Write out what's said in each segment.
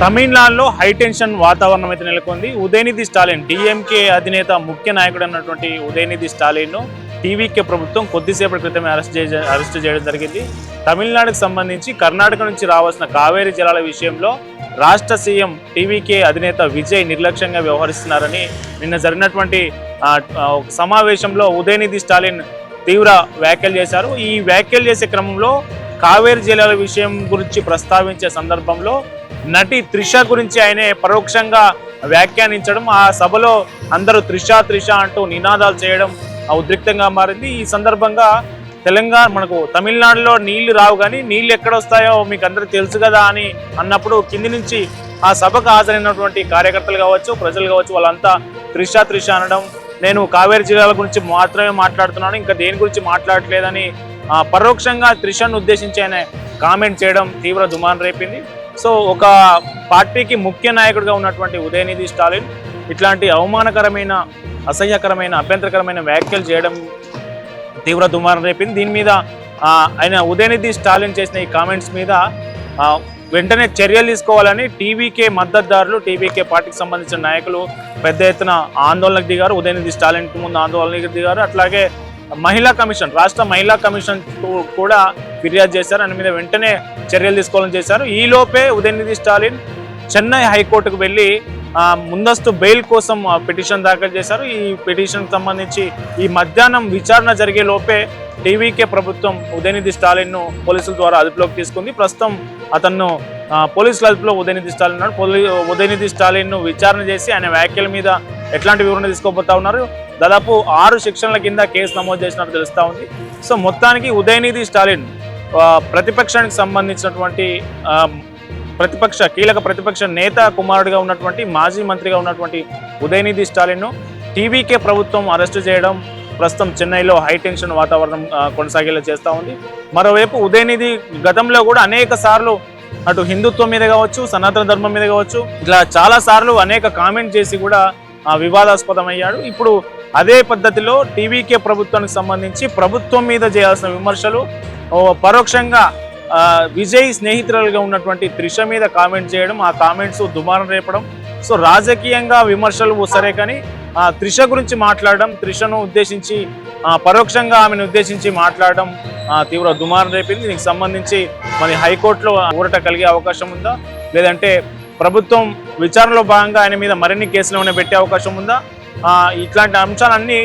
తమిళనాడులో హైటెన్షన్ వాతావరణం అయితే నెలకొంది. ఉదయనిధి స్టాలిన్ డిఎంకే అధినేత ముఖ్య నాయకుడు అన్నటువంటి ఉదయనిధి స్టాలిన్ టీవీకే ప్రభుత్వం కొద్దిసేపటి క్రితమే అరెస్ట్ చేయడం జరిగింది. తమిళనాడుకు సంబంధించి కర్ణాటక నుంచి రావాల్సిన కావేరీ జలాల విషయంలో రాష్ట్ర సీఎం టీవీకే అధినేత విజయ్ నిర్లక్ష్యంగా వ్యవహరిస్తున్నారని నిన్న జరిగినటువంటి సమావేశంలో ఉదయనిధి స్టాలిన్ తీవ్ర వ్యాఖ్యలు చేశారు. ఈ వ్యాఖ్యలు చేసే క్రమంలో కావేరీ జలాల విషయం గురించి ప్రస్తావించే సందర్భంలో నటి త్రిష గురించి ఆయనే పరోక్షంగా వ్యాఖ్యానించడం, ఆ సభలో అందరూ త్రిష త్రిష అంటూ నినాదాలు చేయడం ఉద్రిక్తంగా మారింది. ఈ సందర్భంగా మనకు తమిళనాడులో నీళ్లు రావు కానీ నీళ్లు ఎక్కడొస్తాయో మీకు అందరికీ తెలుసు కదా అని అన్నప్పుడు కింది నుంచి ఆ సభకు హాజరైనటువంటి కార్యకర్తలు కావచ్చు, ప్రజలు కావచ్చు, వాళ్ళంతా త్రిష త్రిష అనడం, నేను కావేరీ జిల్లాల గురించి మాత్రమే మాట్లాడుతున్నాను, ఇంకా దేని గురించి మాట్లాడలేదని పరోక్షంగా త్రిషను ఉద్దేశించి ఆయన కామెంట్ చేయడం తీవ్ర దుమారం రేపింది. సో ఒక పార్టీకి ముఖ్య నాయకుడిగా ఉన్నటువంటి ఉదయనిధి స్టాలిన్ ఇట్లాంటి అవమానకరమైన, అసహ్యకరమైన, అభ్యంతరకరమైన వ్యాఖ్యలు చేయడం తీవ్ర దుమారం రేపింది. దీని మీద ఆయన ఉదయనిధి స్టాలిన్ చేసిన ఈ కామెంట్స్ మీద వెంటనే చర్యలు తీసుకోవాలని టీవీకే మద్దతుదారులు, టీవీకే పార్టీకి సంబంధించిన నాయకులు పెద్ద ఎత్తున ఆందోళనకు దిగారు. ఉదయనిధి స్టాలిన్కి ముందు ఆందోళనకు దిగారు. అట్లాగే మహిళా కమిషన్, రాష్ట్ర మహిళా కమిషన్ కూడా ఫిర్యాదు చేశారు. దాని మీద వెంటనే చర్యలు తీసుకోవాలని చేశారు. ఈలోపే ఉదయనిధి స్టాలిన్ చెన్నై హైకోర్టుకు వెళ్ళి ముందస్తు బెయిల్ కోసం పిటిషన్ దాఖలు చేశారు. ఈ పిటిషన్కి సంబంధించి ఈ మధ్యాహ్నం విచారణ జరిగే లోపే టీవీకే ప్రభుత్వం ఉదయనిధి స్టాలిన్ను పోలీసుల ద్వారా అదుపులోకి తీసుకుంది. ప్రస్తుతం అతను పోలీసుల అదుపులో ఉదయనిధి స్టాలిన్ ఉన్నాడు. ఉదయనిధి స్టాలిన్ను విచారణ చేసి ఆయన వ్యాఖ్యల మీద ఎట్లాంటి వివరణ తీసుకోబోతా ఉన్నారు. దాదాపు 6 సెక్షన్ల కింద కేసు నమోదు చేసినట్టు తెలుస్తూ ఉంది. సో మొత్తానికి ఉదయనిధి స్టాలిన్ ప్రతిపక్షానికి సంబంధించినటువంటి కీలక ప్రతిపక్ష నేత కుమారుడిగా ఉన్నటువంటి, మాజీ మంత్రిగా ఉన్నటువంటి ఉదయనిధి స్టాలిన్ను టీవీకే ప్రభుత్వం అరెస్టు చేయడం ప్రస్తుతం చెన్నైలో హైటెన్షన్ వాతావరణం కొనసాగేలా చేస్తూ ఉంది. మరోవైపు ఉదయనిధి గతంలో కూడా అనేక సార్లు అటు హిందుత్వం మీద కావచ్చు, సనాతన ధర్మం మీద కావచ్చు, ఇట్లా చాలా సార్లు అనేక కామెంట్ చేసి కూడా వివాదాస్పదమయ్యాడు. ఇప్పుడు అదే పద్ధతిలో టీవీకే ప్రభుత్వానికి సంబంధించి ప్రభుత్వం మీద చేయాల్సిన విమర్శలు పరోక్షంగా విజయ్ స్నేహితురాలుగా ఉన్నటువంటి త్రిష మీద కామెంట్ చేయడం, ఆ కామెంట్స్ దుమారం రేపడం. సో రాజకీయంగా విమర్శలు సరే కానీ త్రిష గురించి మాట్లాడడం, త్రిషను ఉద్దేశించి పరోక్షంగా ఆమెను ఉద్దేశించి మాట్లాడడం తీవ్ర దుమారం రేపింది. దీనికి సంబంధించి మరి హైకోర్టులో ఊరట కలిగే అవకాశం ఉందా, లేదంటే ప్రభుత్వం విచారణలో భాగంగా ఆయన మీద మరిన్ని కేసులు ఏమైనా పెట్టే అవకాశం ఉందా? ఇట్లాంటి అంశాలన్నీ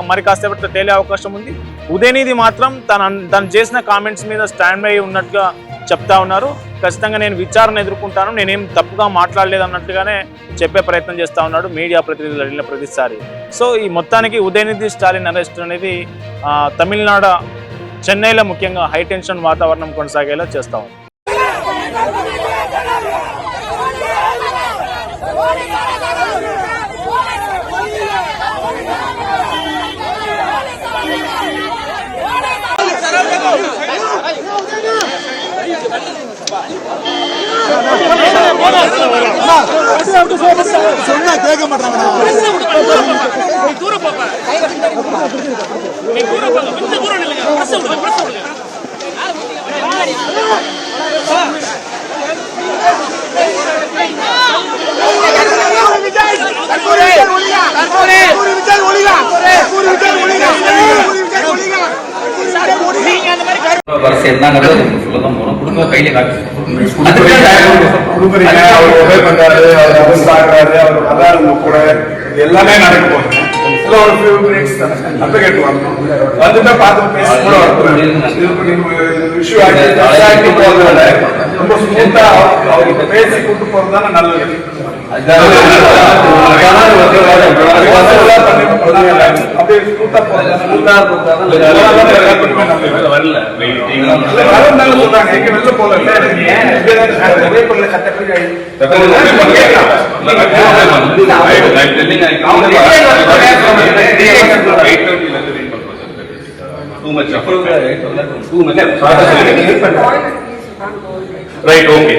మరి కాసేపట్లో తేలే అవకాశం ఉంది. ఉదయనిధి మాత్రం తను చేసిన కామెంట్స్ మీద స్టాండ్ బై ఉన్నట్టుగా చెప్తా ఉన్నారు. ఖచ్చితంగా నేను విచారణ ఎదుర్కొంటాను, నేనేం తప్పుగా మాట్లాడలేదు అన్నట్టుగానే చెప్పే ప్రయత్నం చేస్తూ ఉన్నాడు మీడియా ప్రతినిధులు అడిగిన ప్రతిసారి. సో ఈ మొత్తానికి ఉదయనిధి స్టాలిన్ అరెస్ట్ అనేది తమిళనాడు చెన్నైలో ముఖ్యంగా హైటెన్షన్ వాతావరణం కొనసాగేలా చేస్తూ ఉంది. இருந்தாங்க சொல்லதான் போனோம். குடும்ப கையில காட்டு எல்லாமே நடக்க போகுது. ஒரு ஃபியூ மினிட்ஸ் தான் அட்வொகேட் வரணும், வந்துட்டா பார்த்து பேசி கூட இஷ்யூ ஆகி போறதுனால ரொம்ப ஸ்மூத்தா அவருக்கு பேசி கூட்டு போறதுதானே நல்லது. Right, okay.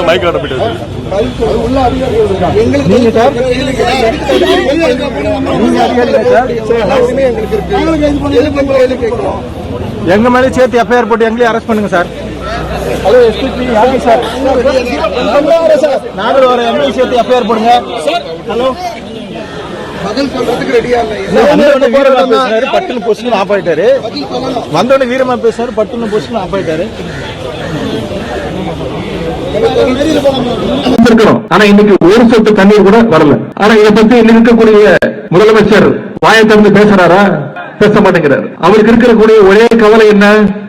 மைக் ஆடப்பட்டது எங்க மேலே சேர்த்து எஃப்ஐஆர் போட்டு எங்களையும் அரெஸ்ட் பண்ணுங்க சார். ஹலோ எஸ்பிபி யாரு சார்? நானும் ஒரு எம்எல்ஏ சேர்த்து எஃப்ஐஆர் போடுங்க. ஹலோ பதில் சொல்றதுக்கு ரெடியா இல்ல. பட்டுன்னு பொசிஷன் ஆஃப் ஆயிட்டாரு. வந்தோடனே வீரமா பேசுறாரு, பட்டுன்னு பொசிஷன் ஆஃப் ஆயிட்டாரு. ஆனா இன்னைக்கு ஒரு சொட்டு தண்ணீர் கூட வரல. ஆனா இதை பத்தி இருக்கக்கூடிய முதலமைச்சர் வாயை திறந்து பேசுறாரா? பேச மாட்டேங்கிறார். அவருக்கு இருக்கக்கூடிய ஒரே கவலை என்ன?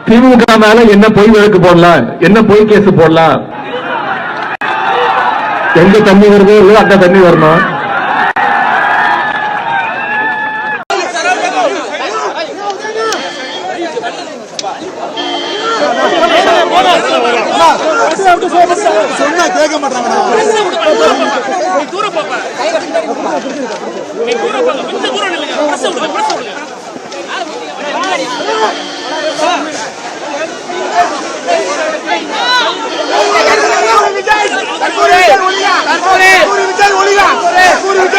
திமுக மேல என்ன பொய் வழக்கு போடலாம், என்ன பொய் கேஸ் போடலாம். எங்க தண்ணி வருதோ அங்க தண்ணி வரணும். சொன்னா கேட்க மாட்டாங்க. ஒளிகா